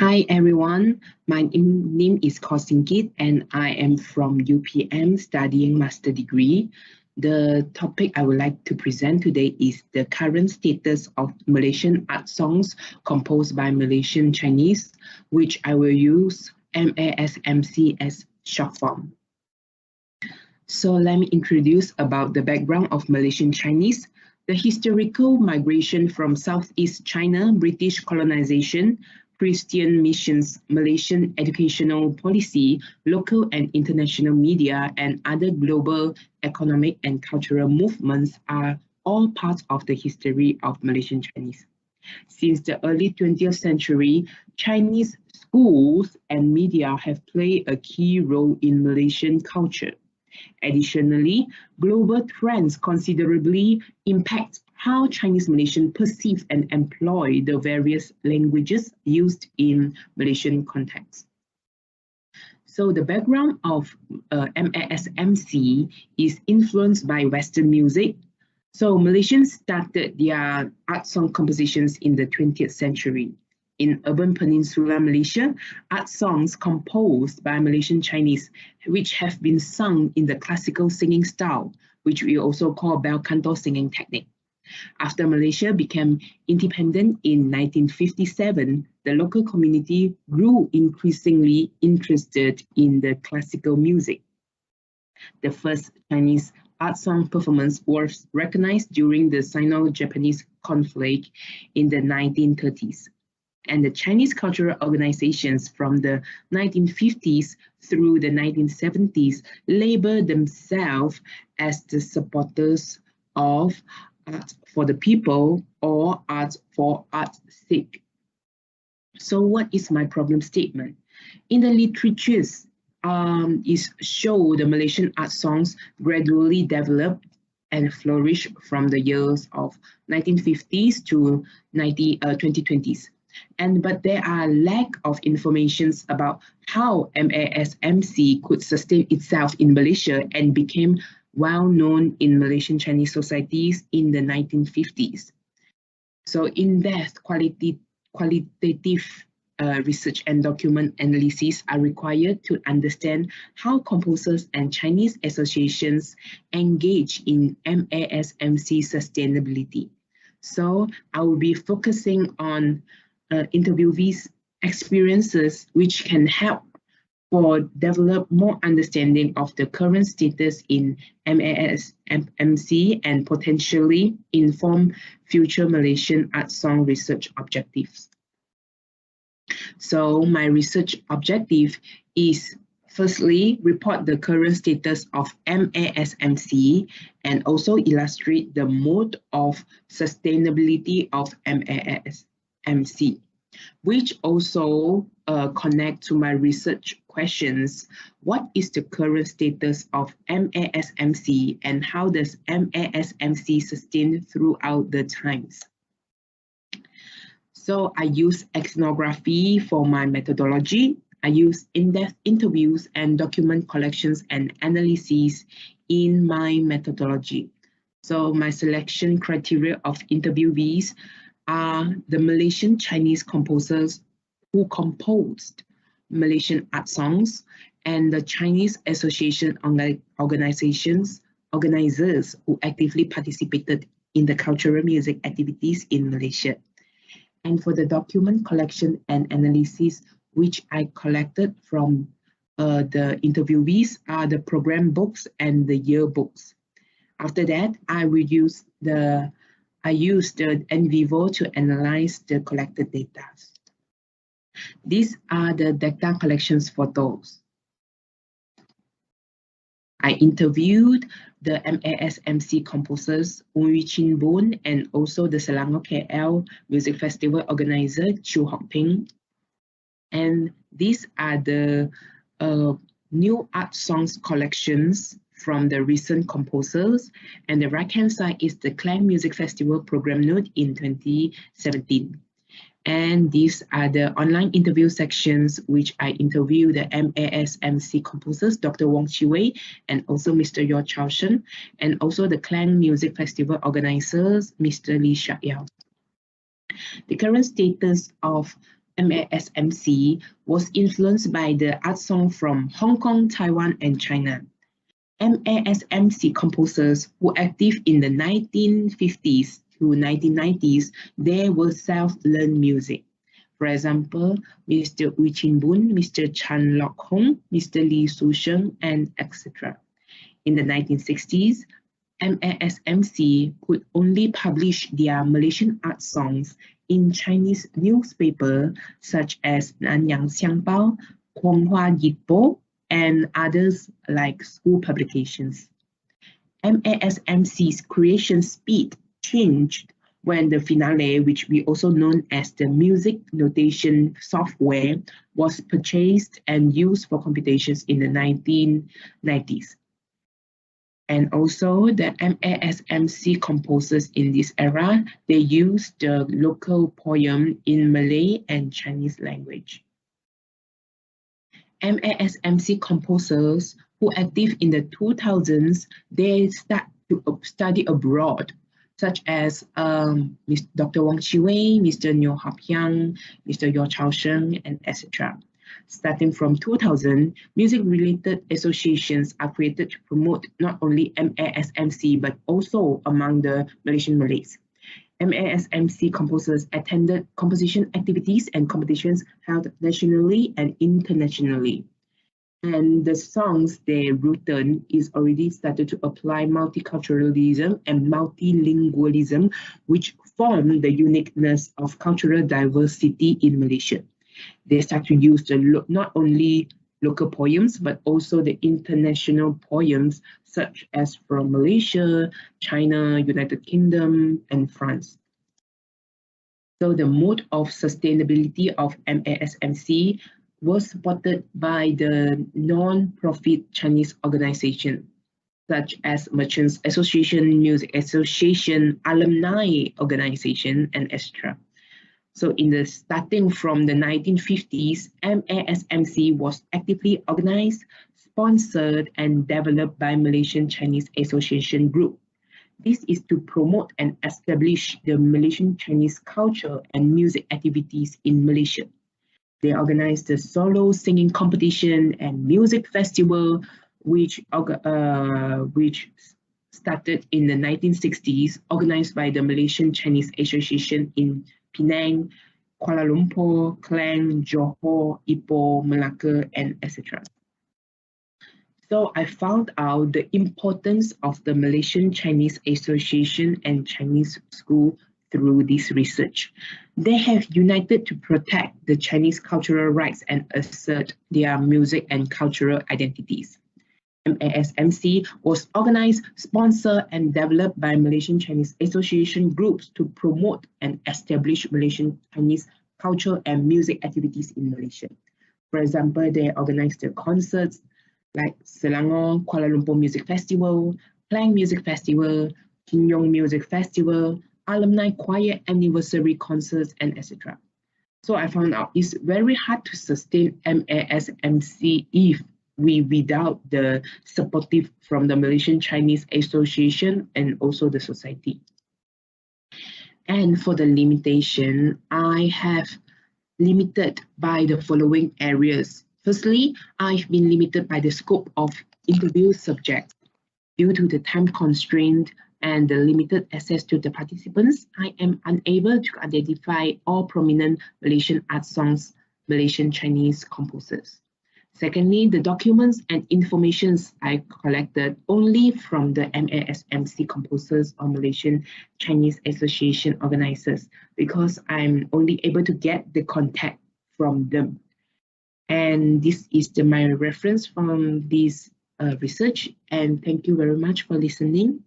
Hi everyone, my name is Sin Kit and I am from UPM studying master degree. The topic I would like to present today is the current status of Malaysian art songs composed by Malaysian Chinese, which I will use MASMC as short form. So let me introduce about the background of Malaysian Chinese. The historical migration from Southeast China, British colonization, Christian missions, Malaysian educational policy, local and international media, and other global economic and cultural movements are all parts of the history of Malaysian Chinese. Since the early 20th century, Chinese schools and media have played a key role in Malaysian culture. Additionally, global trends considerably impact how Chinese Malaysians perceive and employ the various languages used in Malaysian context. So the background of MASMC is influenced by Western music. So Malaysians started their art song compositions in the 20th century. In urban peninsula Malaysia, art songs composed by Malaysian Chinese, which have been sung in the classical singing style, which we also call bel canto singing technique. After Malaysia became independent in 1957, the local community grew increasingly interested in the classical music. The first Chinese art song performance was recognized during the Sino-Japanese conflict in the 1930s. And the Chinese cultural organizations from the 1950s through the 1970s labeled themselves as the supporters of art for the people or art for art's sake. So what is my problem statement? In the literatures, is show the Malaysian art songs gradually developed and flourished from the years of 1950s to 2020s. But there are lack of information about how MASMC could sustain itself in Malaysia and became well known in Malaysian Chinese societies in the 1950s. So in-depth qualitative research and document analysis are required to understand how composers and Chinese associations engage in MASMC sustainability. So I will be focusing on interviewees' experiences, which can help for develop more understanding of the current status in MASMC and potentially inform future Malaysian art song research objectives. So my research objective is firstly, report the current status of MASMC and also illustrate the mode of sustainability of MASMC, which also connect to my research questions. What is the current status of MASMC and how does MASMC sustain throughout the times? So I use ethnography for my methodology. I use in-depth interviews and document collections and analyses in my methodology. So my selection criteria of interviewees are the Malaysian Chinese composers who composed Malaysian art songs and the Chinese Association organizers who actively participated in the cultural music activities in Malaysia. And for the document collection and analysis, which I collected from the interviewees, are the program books and the yearbooks. After that, I use the NVivo to analyze the collected data. These are the data collections photos. I interviewed the MASMC composers Ui Chin Boon and also the Selangor KL Music Festival organizer Chu Hock Ping. And these are the new art songs collections from the recent composers. And the right-hand side is the Klang Music Festival program note in 2017. And these are the online interview sections, which I interviewed the MASMC composers, Dr. Wong Chi Wei, and also Mr. Yo Chao Shen, and also the Klang Music Festival organizers, Mr. Lee Shak Yao. The current status of MASMC was influenced by the art song from Hong Kong, Taiwan, and China. MASMC composers who were active in the 1950s to 1990s, they were self-learned music. For example, Mr. Wu Chin-boon, Mr. Chan Lok-hong, Mr. Lee Su-sheng, and etc. In the 1960s, MASMC could only publish their Malaysian art songs in Chinese newspaper such as Nanyang Xiangbao, Guanghua Yitbo, and others like school publications. MASMC's creation speed changed when the Finale, which we also known as the music notation software, was purchased and used for computations in the 1990s. And also the MASMC composers in this era, they used the local poem in Malay and Chinese language. MASMC composers who active in the 2000s, they start to study abroad, such as Dr. Wang Chiwei, Mr. Nyo Hop Yang, Mr. Yo Chao Sheng, and etc. Starting from 2000, music-related associations are created to promote not only MASMC, but also among the Malaysian Malays. MASMC composers attended composition activities and competitions held nationally and internationally. And the songs they written is already started to apply multiculturalism and multilingualism, which form the uniqueness of cultural diversity in Malaysia. They start to use not only local poems, but also the international poems, such as from Malaysia, China, United Kingdom, and France. So the mode of sustainability of MASMC was supported by the non-profit Chinese organization, such as Merchants Association, Music Association, Alumni Organization, and etc. So starting from the 1950s, MASMC was actively organized, sponsored, and developed by Malaysian Chinese Association Group. This is to promote and establish the Malaysian Chinese culture and music activities in Malaysia. They organized the solo singing competition and music festival, which started in the 1960s, organized by the Malaysian Chinese Association in Penang, Kuala Lumpur, Klang, Johor, Ipoh, Malacca, and etc. So I found out the importance of the Malaysian Chinese Association and Chinese School through this research. They have united to protect the Chinese cultural rights and assert their music and cultural identities. MASMC was organized, sponsored, and developed by Malaysian Chinese Association groups to promote and establish Malaysian Chinese culture and music activities in Malaysia. For example, they organized the concerts like Selangor Kuala Lumpur Music Festival, Klang Music Festival, Kinyong Music Festival, Alumni Choir Anniversary Concerts, and etc. So I found out it's very hard to sustain MASMC if without the supportive from the Malaysian Chinese Association and also the society. And for the limitation, I have limited by the following areas. Firstly, I've been limited by the scope of interview subjects. Due to the time constraint and the limited access to the participants, I am unable to identify all prominent Malaysian art songs, Malaysian Chinese composers. Secondly, the documents and informations I collected only from the MASMC composers or Malaysian Chinese Association organizers, because I'm only able to get the contact from them. And this is my reference from this research, and thank you very much for listening.